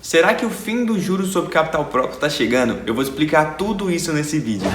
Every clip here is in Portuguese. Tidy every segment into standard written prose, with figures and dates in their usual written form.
Será que o fim dos juros sobre capital próprio está chegando? Eu vou explicar tudo isso nesse vídeo.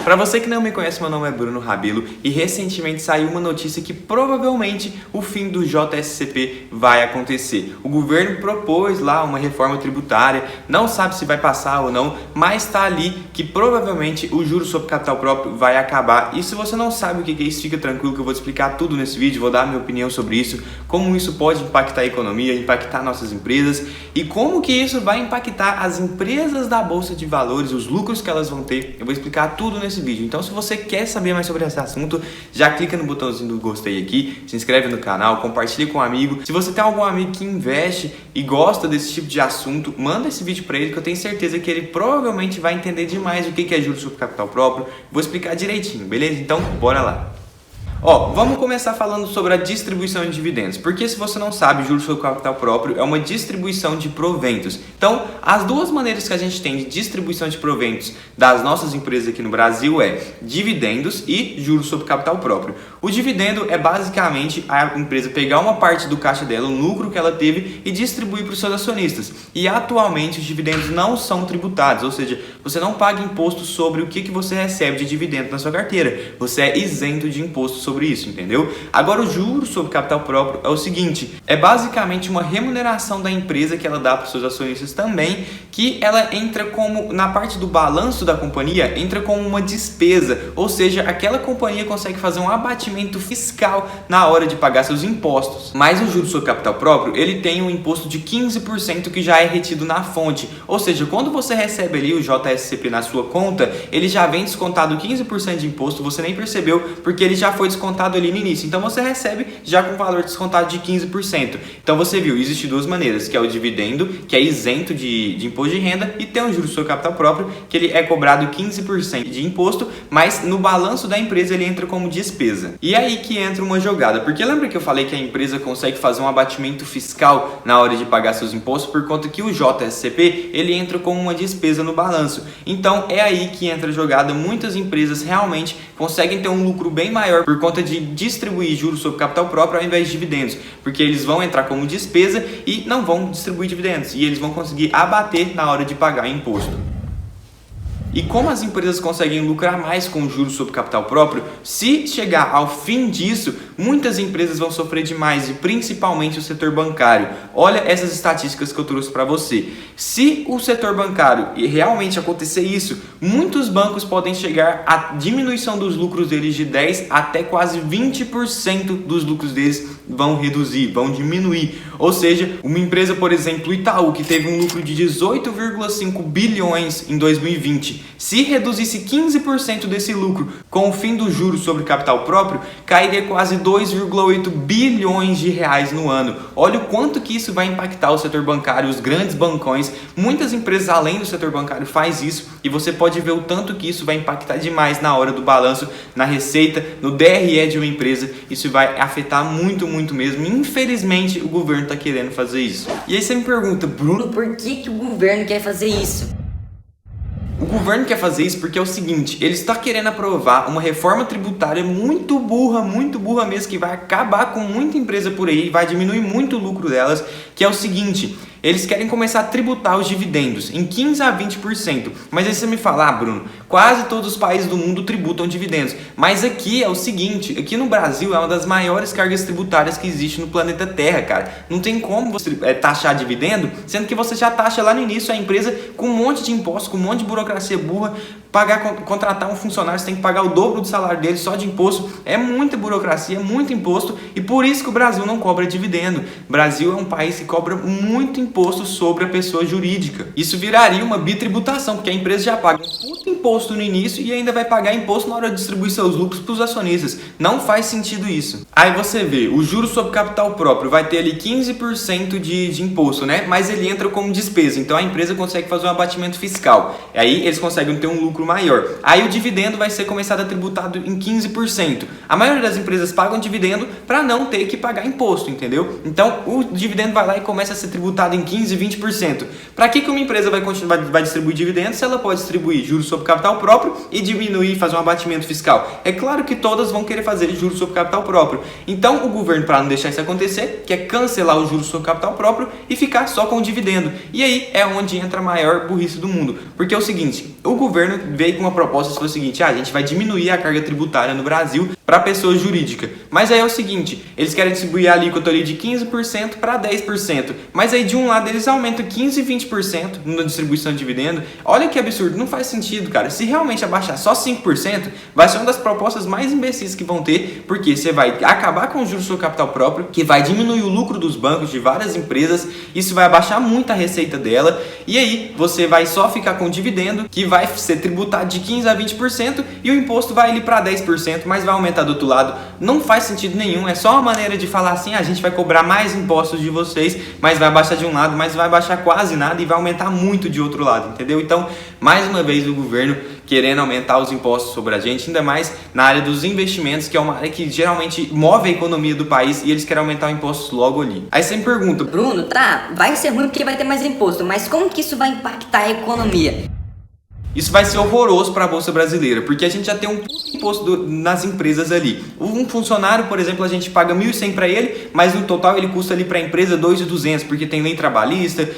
Para você que não me conhece, meu nome é Bruno Rabelo e recentemente saiu uma notícia que provavelmente o fim do JSCP vai acontecer. O governo propôs lá uma reforma tributária, não sabe se vai passar ou não, mas está ali que provavelmente o juros sobre capital próprio vai acabar. E se você não sabe o que é isso, fica tranquilo que eu vou te explicar tudo nesse vídeo, vou dar a minha opinião sobre isso, como isso pode impactar a economia, impactar nossas empresas e como que isso vai impactar as empresas da Bolsa de Valores, os lucros que elas vão ter. Eu vou explicar tudo nesse vídeo. Então, se você quer saber mais sobre esse assunto, já clica no botãozinho do gostei aqui, se inscreve no canal, compartilha com um amigo. Se você tem algum amigo que investe e gosta desse tipo de assunto, manda esse vídeo para ele que eu tenho certeza que ele provavelmente vai entender demais o que é juros sobre capital próprio. Vou explicar direitinho, beleza? Então, bora lá. Vamos começar falando sobre a distribuição de dividendos, porque se você não sabe, juros sobre capital próprio é uma distribuição de proventos. Então, as duas maneiras que a gente tem de distribuição de proventos das nossas empresas aqui no Brasil é dividendos e juros sobre capital próprio. O dividendo é basicamente a empresa pegar uma parte do caixa dela, o lucro que ela teve, e distribuir para os seus acionistas. E atualmente os dividendos não são tributados, ou seja, você não paga imposto sobre o que você recebe de dividendo na sua carteira. Você é isento de imposto sobre isso, entendeu? Agora, o juros sobre capital próprio é o seguinte, é basicamente uma remuneração da empresa que ela dá para os seus acionistas também, que ela entra como, na parte do balanço da companhia, entra como uma despesa, ou seja, aquela companhia consegue fazer um abatimento fiscal na hora de pagar seus impostos. Mas o juros sobre capital próprio, ele tem um imposto de 15% que já é retido na fonte, ou seja, quando você recebe ali o JSCP na sua conta, ele já vem descontado 15% de imposto, você nem percebeu, porque ele já foi descontado ali no início. Então você recebe já com valor descontado de 15%. Então você viu, existem duas maneiras, que é o dividendo, que é isento de imposto de renda, e tem o juros sobre capital próprio, que ele é cobrado 15% de imposto, mas no balanço da empresa ele entra como despesa. E aí que entra uma jogada, porque lembra que eu falei que a empresa consegue fazer um abatimento fiscal na hora de pagar seus impostos, por conta que o JSCP ele entra como uma despesa no balanço. Então é aí que entra a jogada. Muitas empresas realmente conseguem ter um lucro bem maior por conta de distribuir juros sobre capital próprio ao invés de dividendos, porque eles vão entrar como despesa e não vão distribuir dividendos, e eles vão conseguir abater na hora de pagar imposto. E como as empresas conseguem lucrar mais com juros sobre capital próprio, se chegar ao fim disso, muitas empresas vão sofrer demais, e principalmente o setor bancário. Olha essas estatísticas que eu trouxe para você. Se o setor bancário realmente acontecer isso, muitos bancos podem chegar à diminuição dos lucros deles de 10% até quase 20% dos lucros deles vão reduzir, vão diminuir. Ou seja, uma empresa, por exemplo, o Itaú, que teve um lucro de 18,5 bilhões em 2020, se reduzisse 15% desse lucro com o fim dos juros sobre capital próprio, cairia quase 2,8 bilhões de reais no ano. Olha o quanto que isso vai impactar o setor bancário, os grandes bancões. Muitas empresas além do setor bancário faz isso, e você pode ver o tanto que isso vai impactar demais na hora do balanço, na receita, no DRE de uma empresa. Isso vai afetar muito mesmo. Infelizmente o governo está querendo fazer isso. E aí você me pergunta, Bruno, por que o governo quer fazer isso? O governo quer fazer isso porque é o seguinte, ele está querendo aprovar uma reforma tributária muito burra mesmo, que vai acabar com muita empresa por aí, vai diminuir muito o lucro delas, que é o seguinte, eles querem começar a tributar os dividendos em 15% a 20%. Mas aí você me fala, Bruno, quase todos os países do mundo tributam dividendos. Mas aqui é o seguinte, aqui no Brasil é uma das maiores cargas tributárias que existe no planeta Terra, cara. Não tem como você taxar dividendo, sendo que você já taxa lá no início a empresa com um monte de impostos, com um monte de burocracia burra. Contratar um funcionário, você tem que pagar o dobro do salário dele só de imposto. É muita burocracia, muito imposto, e por isso que o Brasil não cobra dividendo. O Brasil é um país que cobra muito imposto sobre a pessoa jurídica. Isso viraria uma bitributação, porque a empresa já paga um puto imposto no início e ainda vai pagar imposto na hora de distribuir seus lucros para os acionistas. Não faz sentido isso. Aí você vê, o juros sobre capital próprio vai ter ali 15% de imposto, né? Mas ele entra como despesa, então a empresa consegue fazer um abatimento fiscal. Aí eles conseguem ter um lucro maior. Aí o dividendo vai ser começado a tributado em 15%. A maioria das empresas pagam dividendo para não ter que pagar imposto, entendeu? Então o dividendo vai lá e começa a ser tributado em 15%, 20%. Para que uma empresa vai distribuir dividendos se ela pode distribuir juros sobre capital capital próprio e diminuir, fazer um abatimento fiscal. É claro que todas vão querer fazer juros sobre capital próprio. Então o governo, para não deixar isso acontecer, quer cancelar os juros sobre capital próprio e ficar só com o dividendo. E aí é onde entra a maior burrice do mundo. Porque é o seguinte, o governo veio com uma proposta que foi o seguinte, a gente vai diminuir a carga tributária no Brasil para pessoa jurídica. Mas aí é o seguinte, eles querem distribuir a alíquota ali de 15% para 10%. Mas aí de um lado eles aumentam 15% e 20% na distribuição de dividendo. Olha que absurdo, não faz sentido, cara. Se realmente abaixar só 5%, vai ser uma das propostas mais imbecis que vão ter, porque você vai acabar com os juros sobre capital próprio, que vai diminuir o lucro dos bancos, de várias empresas, isso vai abaixar muito a receita dela, e aí você vai só ficar com dividendo, que vai ser tributado de 15% a 20%, e o imposto vai ali para 10%, mas vai aumentar do outro lado. Não faz sentido nenhum, é só uma maneira de falar assim, a gente vai cobrar mais impostos de vocês, mas vai baixar de um lado, mas vai baixar quase nada e vai aumentar muito de outro lado, entendeu? Então, mais uma vez o governo querendo aumentar os impostos sobre a gente, ainda mais na área dos investimentos, que é uma área que geralmente move a economia do país, e eles querem aumentar os impostos logo ali. Aí você me pergunta, Bruno, tá, vai ser ruim porque vai ter mais imposto, mas como que isso vai impactar a economia? Isso vai ser horroroso para a Bolsa Brasileira, porque a gente já tem um imposto nas empresas ali. Um funcionário, por exemplo, a gente paga 1.100 para ele, mas no total ele custa ali para a empresa 2.200, porque tem lei trabalhista,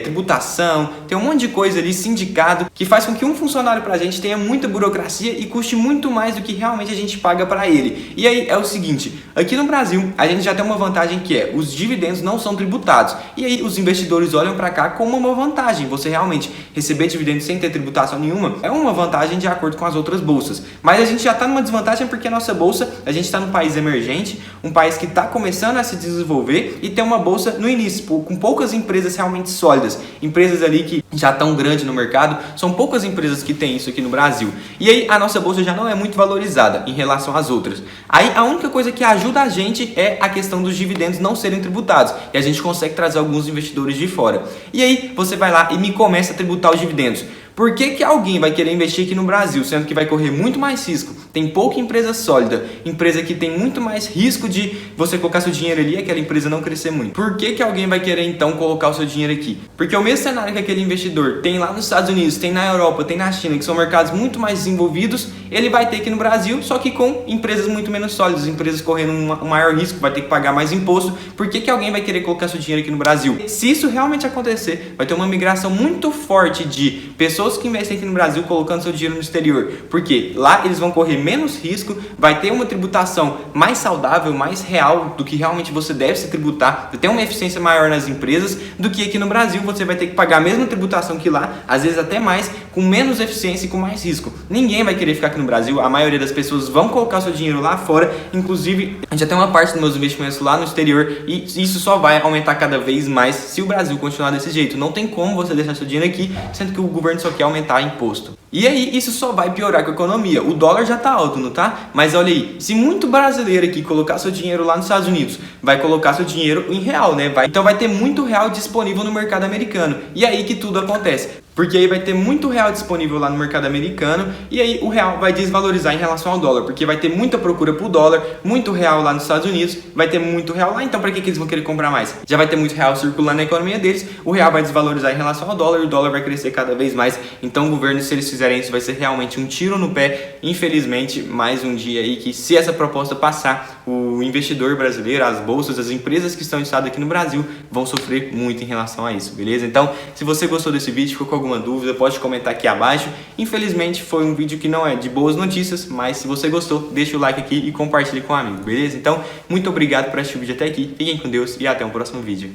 tributação, tem um monte de coisa ali, sindicato, que faz com que um funcionário para a gente tenha muita burocracia e custe muito mais do que realmente a gente paga para ele. E aí é o seguinte, aqui no Brasil a gente já tem uma vantagem que é, os dividendos não são tributados. E aí os investidores olham para cá como uma vantagem, você realmente receber dividendos sem ter tributação nenhuma, é uma vantagem de acordo com as outras bolsas. Mas a gente já está numa desvantagem porque a nossa bolsa, a gente está num país emergente, um país que está começando a se desenvolver e tem uma bolsa no início, com poucas empresas realmente sólidas, empresas ali que já estão grandes no mercado, são poucas empresas que têm isso aqui no Brasil. E aí a nossa bolsa já não é muito valorizada em relação às outras. Aí a única coisa que ajuda a gente é a questão dos dividendos não serem tributados, e a gente consegue trazer alguns investidores de fora. E aí você vai lá e me começa a tributar os dividendos. Por que alguém vai querer investir aqui no Brasil, sendo que vai correr muito mais risco? Tem pouca empresa sólida, empresa que tem muito mais risco de você colocar seu dinheiro ali e aquela empresa não crescer muito. Por que alguém vai querer então colocar o seu dinheiro aqui? Porque o mesmo cenário que aquele investidor tem lá nos Estados Unidos, tem na Europa, tem na China, que são mercados muito mais desenvolvidos, ele vai ter aqui no Brasil, só que com empresas muito menos sólidas, empresas correndo um maior risco, vai ter que pagar mais imposto. Por que alguém vai querer colocar seu dinheiro aqui no Brasil? Se isso realmente acontecer, vai ter uma migração muito forte de pessoas que investem aqui no Brasil colocando seu dinheiro no exterior, porque lá eles vão correr menos risco, vai ter uma tributação mais saudável, mais real do que realmente você deve se tributar, vai ter uma eficiência maior nas empresas do que aqui no Brasil. Você vai ter que pagar a mesma tributação que lá, às vezes até mais, com menos eficiência e com mais risco. Ninguém vai querer ficar aqui no Brasil, a maioria das pessoas vão colocar seu dinheiro lá fora, inclusive já tem uma parte dos meus investimentos lá no exterior e isso só vai aumentar cada vez mais se o Brasil continuar desse jeito. Não tem como você deixar seu dinheiro aqui, sendo que o governo só quer aumentar imposto. E aí isso só vai piorar com a economia. O dólar já tá alto, não tá? Mas olha aí, se muito brasileiro aqui colocar seu dinheiro lá nos Estados Unidos, vai colocar seu dinheiro em real, né? Então vai ter muito real disponível no mercado americano. E aí que tudo acontece. Porque aí vai ter muito real disponível lá no mercado americano e aí o real vai desvalorizar em relação ao dólar, porque vai ter muita procura por dólar, muito real lá nos Estados Unidos, vai ter muito real lá, então para que eles vão querer comprar mais? Já vai ter muito real circulando na economia deles, o real vai desvalorizar em relação ao dólar e o dólar vai crescer cada vez mais. Então o governo, se eles fizerem isso, vai ser realmente um tiro no pé. Infelizmente, mais um dia aí que, se essa proposta passar, o investidor brasileiro, as bolsas, as empresas que estão listadas aqui no Brasil vão sofrer muito em relação a isso, beleza? Então, se você gostou desse vídeo, ficou com alguma dúvida, pode comentar aqui abaixo. Infelizmente foi um vídeo que não é de boas notícias, mas se você gostou, deixa o like aqui e compartilhe com um amigo, beleza? Então, muito obrigado por assistir o vídeo até aqui, fiquem com Deus e até o próximo vídeo.